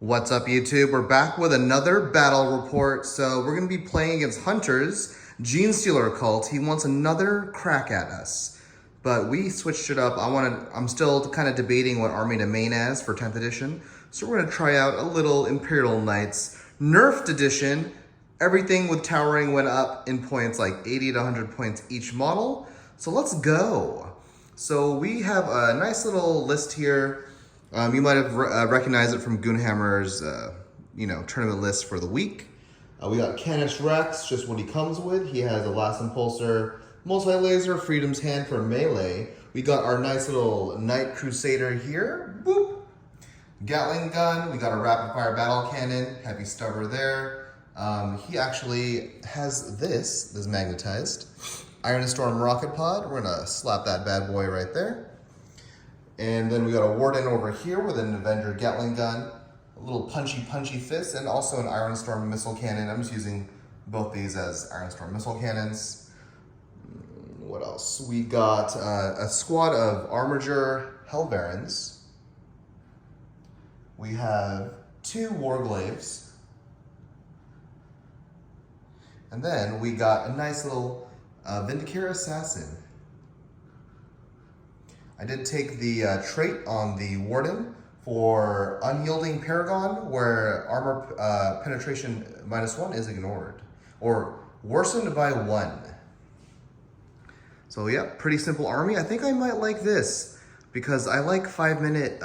What's up, YouTube? We're back with another battle report. So we're going to be playing against Hunter's Genestealer cult. He wants another crack at us, but we switched it up. I'm still kind of debating what army to main as for 10th edition. So we're going to try out a little Imperial Knights nerfed edition. Everything with towering went up in points, like 80 to 100 points each model. So let's go. So we have a nice little list here. You might have recognized it from Goonhammer's, tournament list for the week. We got Canis Rex, just what he comes with. He has a las-impulsor, multi-laser, Freedom's Hand for melee. We got our nice little Knight Crusader here. Boop. Gatling gun. We got a rapid-fire battle cannon. Heavy stubber there. He actually has this magnetized Ironstorm rocket pod. We're gonna slap that bad boy right there. And then we got a Warden over here with an Avenger gatling gun, a little punchy fist, and also an Ironstorm missile cannon. I'm just using both these as Ironstorm missile cannons. What else? We got a squad of Armiger Helverins. We have 2 Warglaves. And then we got a nice little Vindicare Assassin. I did take the trait on the Warden for Unyielding Paragon, where armor penetration -1 is ignored, or worsened by 1. So yeah, pretty simple army. I think I might like this, because I like 5-minute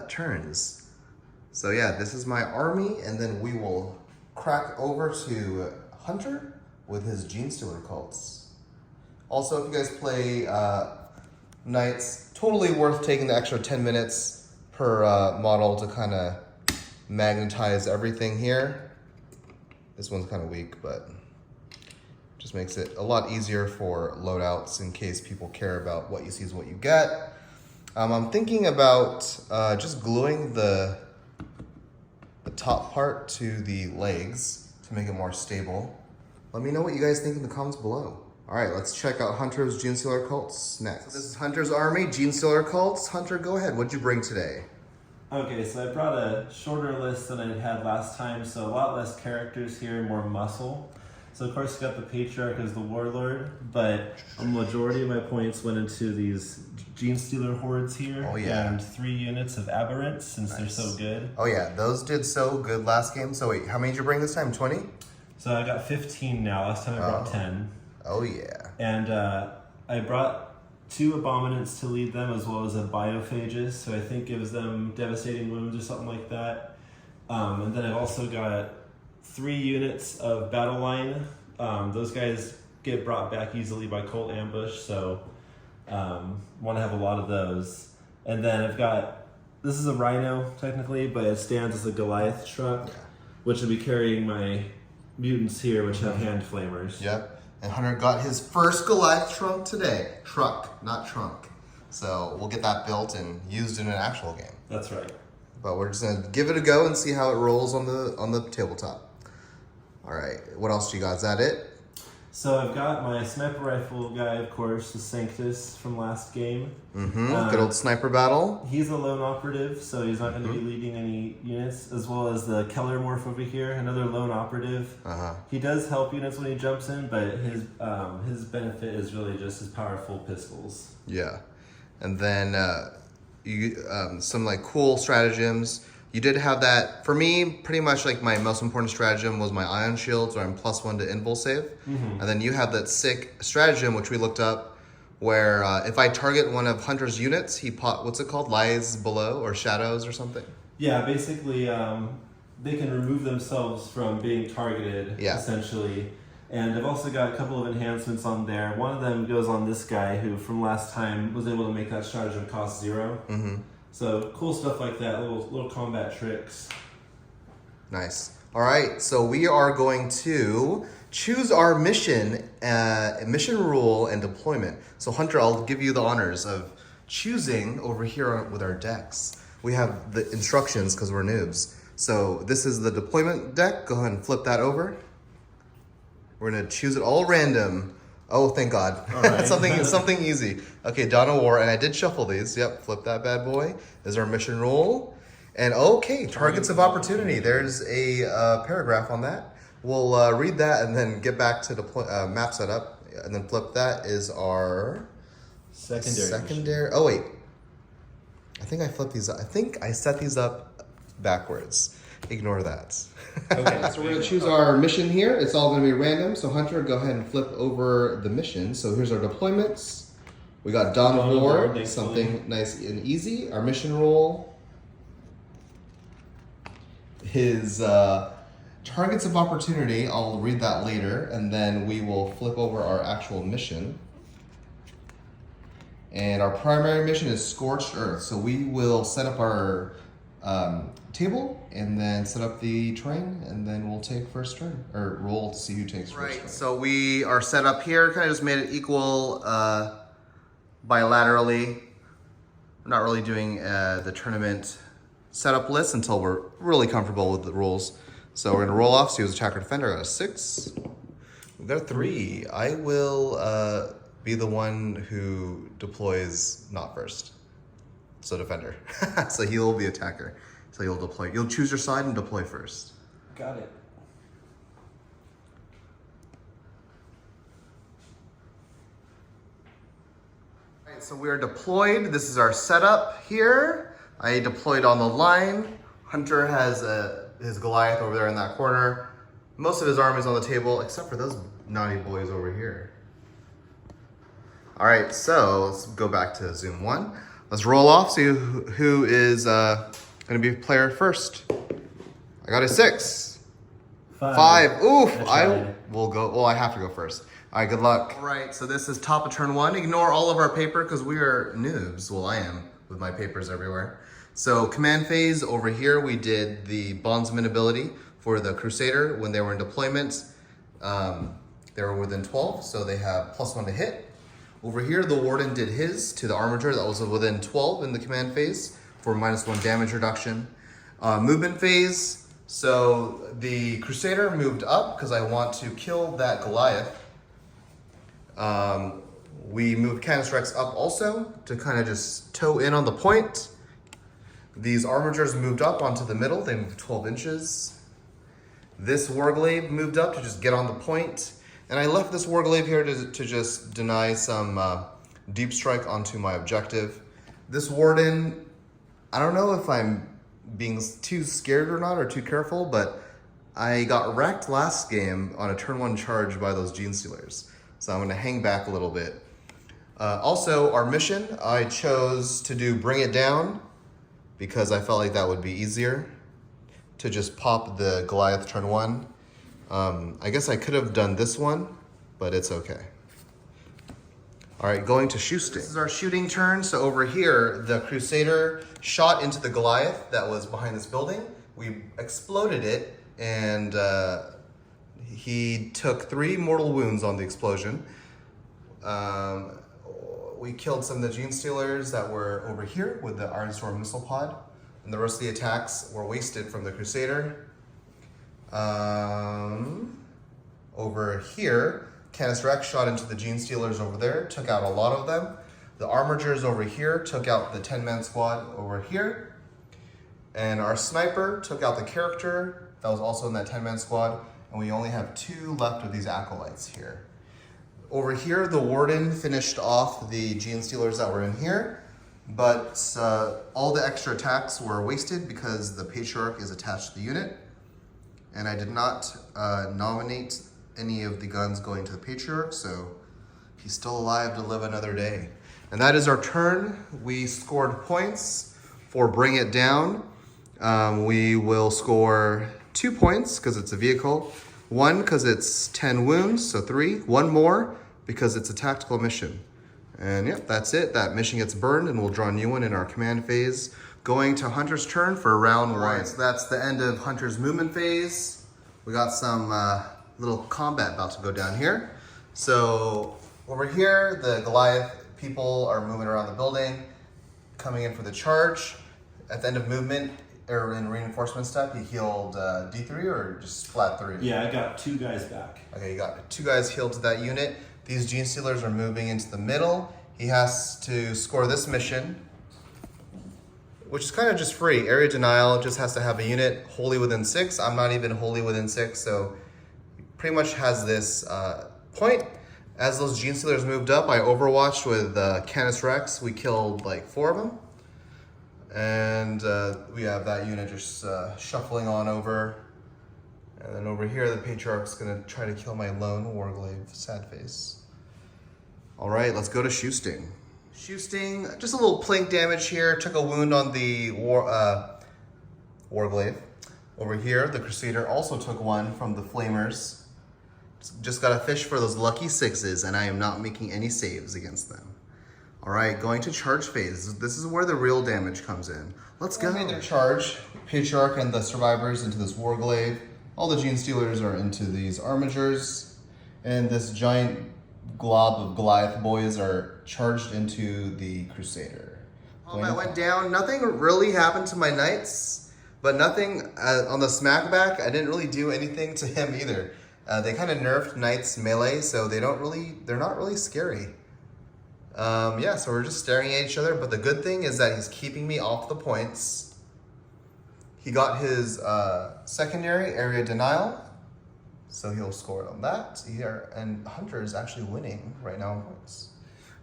turns. So yeah, this is my army, and then we will crack over to Hunter with his Genestealer cults. Also, if you guys play Knights, totally worth taking the extra 10 minutes per model to kind of magnetize everything here. This one's kind of weak, but just makes it a lot easier for loadouts in case people care about what you see is what you get. I'm thinking about just gluing the top part to the legs to make it more stable. Let me know what you guys think in the comments below. All right, let's check out Hunter's Genestealer cults next. So this is Hunter's army, Genestealer cults. Hunter, go ahead. What'd you bring today? Okay, so I brought a shorter list than I had last time, so a lot less characters here, more muscle. So of course, you got the Patriarch as the Warlord, but a majority of my points went into these Genestealer hordes here. Oh yeah. And 3 units of Aberrants, since They're so good. Oh yeah, those did so good last game. So wait, how many did you bring this time? 20? So I got 15 now. Last time I brought 10. Oh yeah. And I brought 2 Abominants to lead them, as well as a Biophagus, so I think gives them devastating wounds or something like that. And then I've also got 3 units of Battle Line. Those guys get brought back easily by Colt Ambush, so want to have a lot of those. And then I've got, this is a Rhino technically, but it stands as a Goliath truck, which will be carrying my mutants here, which have hand flamers. Yep. And Hunter got his first Goliath trunk today. Truck, not trunk. So we'll get that built and used in an actual game. That's right. But we're just gonna give it a go and see how it rolls on the tabletop. All right, what else do you got? Is that it? So I've got my sniper rifle guy, of course, the Sanctus from last game. Good old sniper battle. He's a lone operative, so he's not going to be leading any units, as well as the Keller Morph over here, another lone operative. He does help units when he jumps in, but his benefit is really just his powerful pistols. Yeah, and then some like cool stratagems. You did have that. For me, pretty much like my most important stratagem was my ion shields, where I'm +1 to invul save. And then you have that sick stratagem, which we looked up, where if I target one of Hunter's units, what's it called? Lies below or shadows or something? Yeah, basically they can remove themselves from being targeted, essentially. And I've also got a couple of enhancements on there. One of them goes on this guy, who from last time was able to make that stratagem cost 0. So cool stuff like that, little combat tricks. Nice. All right, so we are going to choose our mission, mission rule and deployment. So Hunter, I'll give you the honors of choosing over here with our decks. We have the instructions because we're noobs. So this is the deployment deck. Go ahead and flip that over. We're gonna choose it all random. Oh, thank God. All right. something easy. Okay, Dawn of War, and I did shuffle these. Yep, flip that bad boy. Is our mission rule. And okay, targets of opportunity. There's a paragraph on that. We'll read that and then get back to the map setup, and then flip. That is our secondary. Oh wait, I think I flipped these up. I think I set these up backwards. Ignore that. Okay, so we're gonna choose our mission here. It's all gonna be random. So Hunter, go ahead and flip over the mission. So here's our deployments. We got Dawn of War, something nice and easy. Our mission role. His targets of opportunity, I'll read that later, and then we will flip over our actual mission. And our primary mission is Scorched Earth. So we will set up our table and then set up the terrain, and then we'll take first turn, or roll to see who takes first turn. So we are set up here, kind of just made it equal bilaterally. We're not really doing the tournament setup list until we're really comfortable with the rules. So we're gonna roll off. So he was attacker defender. I got a 6. We got a 3. I will be the one who deploys not first. So defender. So he will be attacker. So you'll deploy. You'll choose your side and deploy first. Got it. All right, so we are deployed. This is our setup here. I deployed on the line. Hunter has his Goliath over there in that corner. Most of his army's on the table, except for those naughty boys over here. All right, so let's go back to Zoom 1. Let's roll off, see who is gonna be player first. I got a 6. 5. Oof, I will go, well, I have to go first. All right, good luck. All right, so this is top of turn 1. Ignore all of our paper because we are noobs. Well, I am with my papers everywhere. So command phase over here, we did the bondsman ability for the Crusader when they were in deployment. They were within 12, so they have +1 to hit. Over here, the Warden did his to the Armiger that was within 12 in the command phase for -1 damage reduction. Movement phase, so the Crusader moved up because I want to kill that Goliath. We moved Canis Rex up also to kind of just toe in on the point. These Armigers moved up onto the middle. They moved 12 inches. This Warglaive moved up to just get on the point. And I left this Warglaive here to just deny some deep strike onto my objective. This Warden, I don't know if I'm being too scared or not, or too careful, but I got wrecked last game on a turn 1 charge by those Genestealers. So I'm gonna hang back a little bit. Also, our mission, I chose to do Bring It Down because I felt like that would be easier to just pop the Goliath turn 1. I guess I could have done this one, but it's okay. All right, going to shooting. This is our shooting turn. So over here, the Crusader shot into the Goliath that was behind this building. We exploded it, and he took 3 mortal wounds on the explosion. We killed some of the Genestealers that were over here with the Ironstorm missile pod, and the rest of the attacks were wasted from the Crusader. Over here, Canis Rex shot into the Genestealers over there, took out a lot of them. The Armigers over here took out the 10-man squad over here. And our sniper took out the character that was also in that 10-man squad, and we only have 2 left of these acolytes here. Over here, the Warden finished off the Genestealers that were in here, but all the extra attacks were wasted because the Patriarch is attached to the unit. And I did not nominate any of the guns going to the Patriarch, so he's still alive to live another day. And that is our turn. We scored points for Bring It Down. We will score 2 points because it's a vehicle. 1 because it's 10 wounds, so 3. 1 more because it's a tactical mission. And yep, that's it. That mission gets burned and we'll draw a new one in our command phase. Going to Hunter's turn for round 1. Right, so that's the end of Hunter's movement phase. We got some little combat about to go down here. So over here, the Goliath people are moving around the building, coming in for the charge. At the end of movement, or in reinforcement step, he healed D3 or just flat 3? Yeah, I got 2 guys back. Okay, you got 2 guys healed to that unit. These Genestealers are moving into the middle. He has to score this mission, which is kind of just free. Area denial just has to have a unit wholly within 6. I'm not even wholly within 6, so pretty much has this point. As those Genestealers moved up, I overwatched with Canis Rex. We killed like 4 of them. And we have that unit just shuffling on over. And then over here, the Patriarch's gonna try to kill my lone Warglaive, sad face. All right, let's go to Shoesting. Shoesting, just a little plink damage here. Took a wound on the Warglaive. Over here, the Crusader also took one from the Flamers. Just gotta fish for those lucky 6s, and I am not making any saves against them. All right, going to charge phase. This is where the real damage comes in. Let's go. Made their charge. Patriarch and the survivors into this Warglaive. All the Genestealers are into these Armigers. And this giant glob of Goliath boys are charged into the Crusader. Combat went down. Nothing really happened to my Knights, but nothing on the smackback. I didn't really do anything to him either. They kind of nerfed Knights melee, so they're not really scary. Yeah, so we're just staring at each other, but the good thing is that he's keeping me off the points. He got his secondary area denial, so he'll score on that here, and Hunter is actually winning right now in points.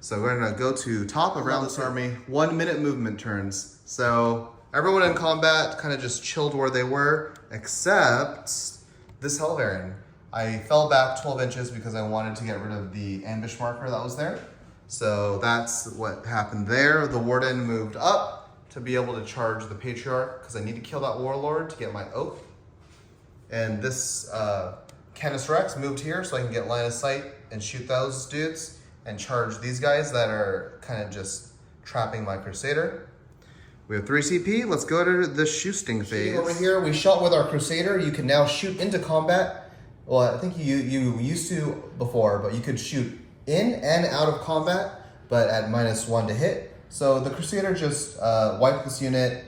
So we're gonna go to top around this army, 1 minute movement turns. So everyone in combat kind of just chilled where they were, except this Helverin. I fell back 12 inches because I wanted to get rid of the ambush marker that was there. So that's what happened there. The Warden moved up to be able to charge the Patriarch because I need to kill that Warlord to get my oath. And this Canis Rex moved here so I can get line of sight and shoot those dudes and charge these guys that are kind of just trapping my Crusader. We have 3 CP. Let's go to the Shoesting phase. Over here, we shot with our Crusader. You can now shoot into combat. Well, I think you used to before, but you could shoot in and out of combat, but at -1 to hit. So the Crusader just wiped this unit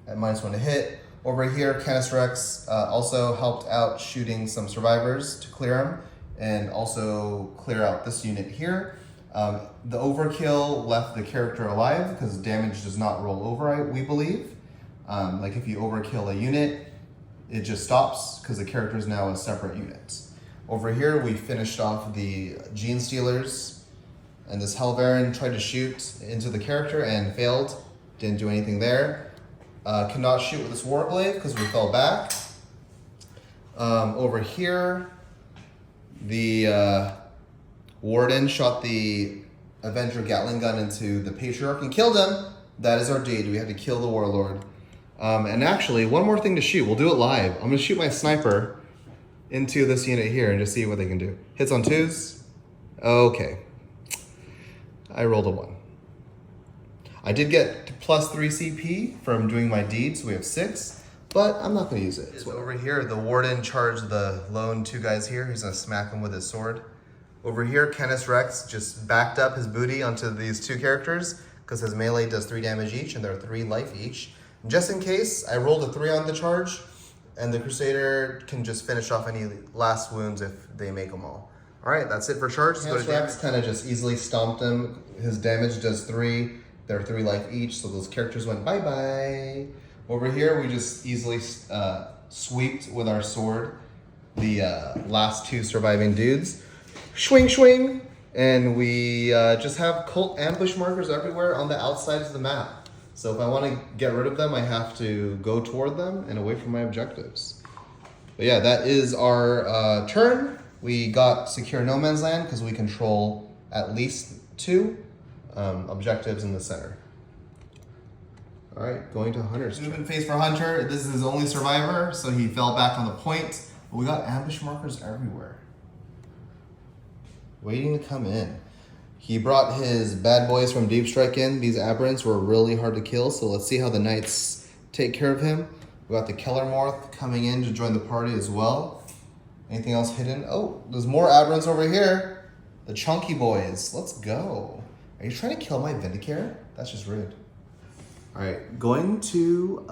at -1 to hit. Over here, Canis Rex also helped out shooting some survivors to clear him, and also clear out this unit here. The overkill left the character alive because damage does not roll over, we believe. Like if you overkill a unit, it just stops because the character is now a separate unit. Over here, we finished off the Genestealers, and this Helverin tried to shoot into the character and failed. Didn't do anything there. Cannot shoot with this Warglaive because we fell back. Over here, the Warden shot the Avenger gatling gun into the Patriarch and killed him. That is our deed. We had to kill the Warlord. And actually, one more thing to shoot. We'll do it live. I'm going to shoot my sniper into this unit here and just see what they can do. Hits on 2s. Okay. I rolled a 1. I did get +3 CP from doing my deed, so we have 6, but I'm not going to use it. So over here, the Warden charged the lone 2 guys here. He's going to smack him with his sword. Over here, Canis Rex just backed up his booty onto these 2 characters because his melee does 3 damage each and they're 3 life each. Just in case, I rolled a 3 on the charge, and the Crusader can just finish off any last wounds if they make them all. All right, that's it for charge. Canis Rex kind of just easily stomped him. His damage does 3. They're 3 life each, so those characters went bye-bye. Over here, we just easily sweeped with our sword the last 2 surviving dudes. Swing, swing! And we just have cult ambush markers everywhere on the outsides of the map. So if I want to get rid of them, I have to go toward them and away from my objectives. But yeah, that is our turn. We got secure no man's land because we control at least 2 objectives in the center. All right, going to Hunter's turn. Movement phase for Hunter. This is his only survivor, so he fell back on the point. But we got ambush markers everywhere. Waiting to come in. He brought his bad boys from Deep Strike in. These aberrants were really hard to kill, so let's see how the Knights take care of him. We got the Kellermorth coming in to join the party as well. Anything else hidden? Oh, there's more aberrants over here. The chunky boys. Let's go. Are you trying to kill my Vindicator? That's just rude. All right, going to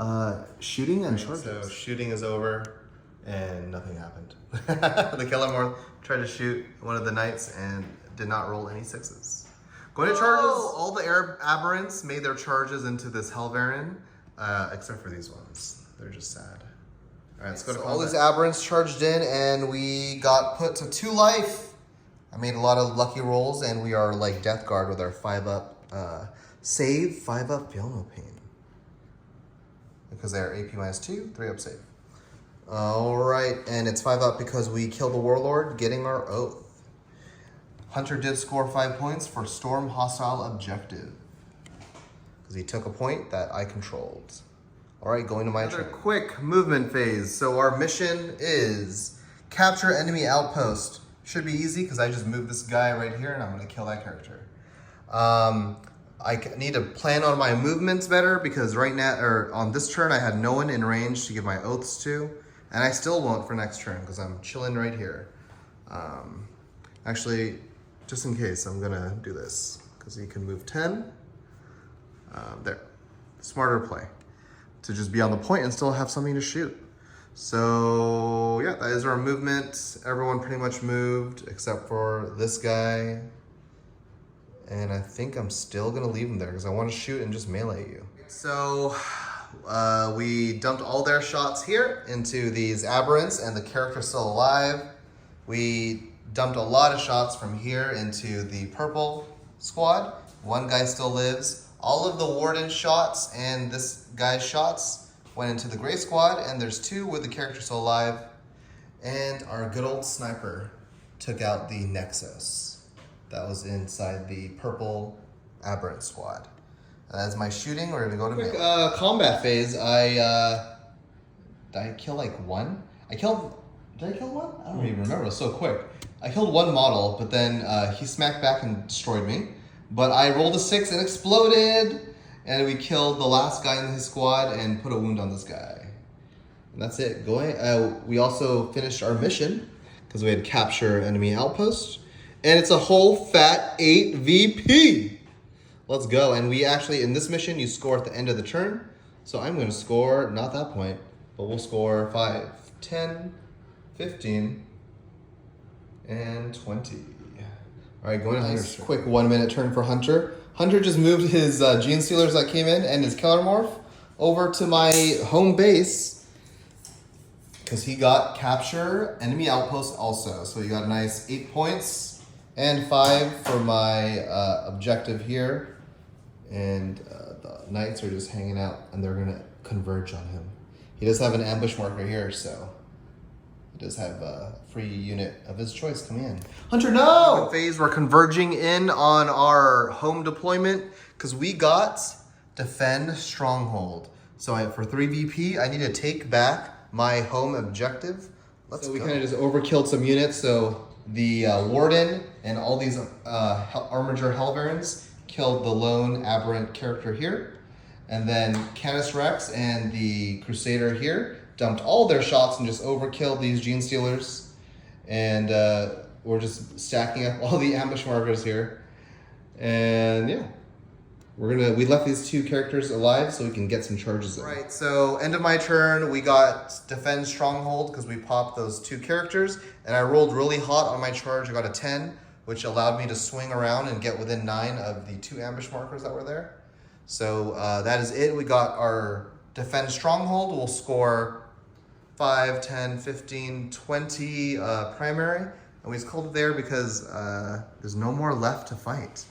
shooting and charges. So shooting is over and nothing happened. The Kellermorth tried to shoot one of the Knights and did not roll any 6s. Going to charges. All the aberrants made their charges into this Helverin. except for these ones. They're just sad. All right, let's go to all these aberrants charged in, and we got put to 2 life. I made a lot of lucky rolls, and we are like Death Guard with our 5-up save, 5-up feel no pain. Because they're AP -2, 3-up save. All right, and it's 5-up because we killed the Warlord, getting our oath. Hunter did score 5 points for Storm Hostile Objective. Because he took a point that I controlled. All right, going to my turn. Quick movement phase. So our mission is capture enemy outpost. Should be easy because I just moved this guy right here and I'm going to kill that character. I need to plan on my movements better because right now, or on this turn, I had no one in range to give my oaths to. And I still won't for next turn because I'm chilling right here. Actually, just in case, I'm going to do this because he can move 10. There. Smarter play. To just be on the point and still have something to shoot. So yeah, that is our movement. Everyone pretty much moved except for this guy. And I think I'm still gonna leave him there because I want to shoot and just melee you. So we dumped all their shots here into these aberrants and the character's still alive. We dumped a lot of shots from here into the purple squad. One guy still lives. All of the Warden shots and this guy's shots went into the gray squad, and there's 2 with the character still alive. And our good old sniper took out the Nexus that was inside the purple aberrant squad. As my shooting, we're gonna go to quick combat phase. Did I kill like 1? Did I kill 1? I don't even remember, it was so quick. I killed 1 model, but then he smacked back and destroyed me. But I rolled a 6 and exploded, and we killed the last guy in his squad and put a wound on this guy. And that's it. We also finished our mission because we had capture enemy outpost, and it's a whole fat 8 VP. Let's go. And we actually, in this mission, you score at the end of the turn. So I'm going to score, not that point, but we'll score 5, 10, 15, and 20. All right, going to Hunter's turn. Quick 1-minute turn for Hunter. Hunter just moved his Genestealers that came in and his Killer Morph over to my home base because he got capture enemy outpost also. So he got a nice 8 points and 5 for my objective here. And the Knights are just hanging out and they're going to converge on him. He does have an ambush marker here, so he does have a free unit of his choice coming in. Hunter, no! Phase, we're converging in on our home deployment because we got Defend Stronghold. So for 3 VP, I need to take back my home objective. So we kind of just overkilled some units. So the Warden and all these Armiger Helverins killed the lone aberrant character here. And then Canis Rex and the Crusader here dumped all their shots and just overkilled these Genestealers. And we're just stacking up all the ambush markers here. And yeah, we left these 2 characters alive so we can get some charges in. Right, so end of my turn, we got Defend Stronghold because we popped those 2 characters. And I rolled really hot on my charge. I got a 10, which allowed me to swing around and get within 9 of the 2 ambush markers that were there. So that is it. We got our Defend Stronghold. We'll score 5, 10, 15, 20 primary. And we just called it there because there's no more left to fight.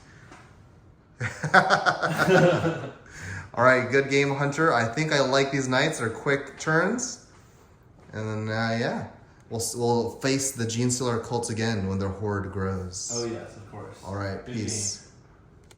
All right, good game, Hunter. I think I like these Knights. They're quick turns. And then, yeah, we'll face the Genestealer cults again when their horde grows. Oh, yes, of course. All right, peace.